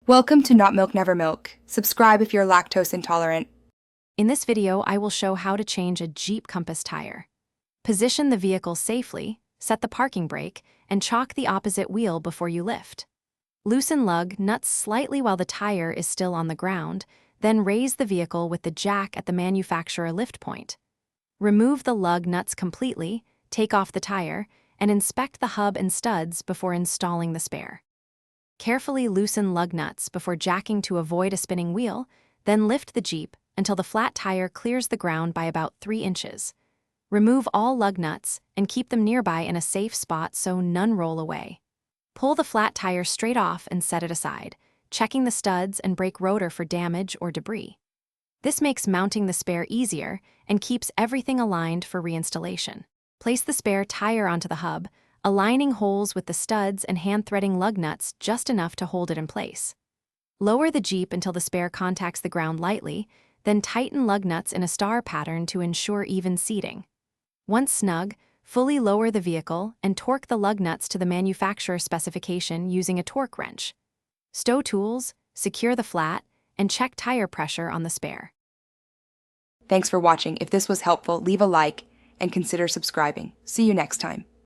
Welcome to Not Milk Never Milk. Subscribe if you're lactose intolerant. In this video, I will show how to change a Jeep Compass tire. Position the vehicle safely, set the parking brake, and chock the opposite wheel before you lift. Loosen lug nuts slightly while the tire is still on the ground, then raise the vehicle with the jack at the manufacturer lift point. Remove the lug nuts completely, take off the tire, and inspect the hub and studs before installing the spare. Carefully loosen lug nuts before jacking to avoid a spinning wheel, then lift the Jeep until the flat tire clears the ground by about 3 inches. Remove all lug nuts and keep them nearby in a safe spot so none roll away. Pull the flat tire straight off and set it aside, checking the studs and brake rotor for damage or debris. This makes mounting the spare easier and keeps everything aligned for reinstallation. Place the spare tire onto the hub, aligning holes with the studs and hand-threading lug nuts just enough to hold it in place. Lower the Jeep until the spare contacts the ground lightly, then tighten lug nuts in a star pattern to ensure even seating. Once snug, fully lower the vehicle and torque the lug nuts to the manufacturer specification using a torque wrench. Stow tools, secure the flat, and check tire pressure on the spare. Thanks for watching. If this was helpful, leave a like and consider subscribing. See you next time.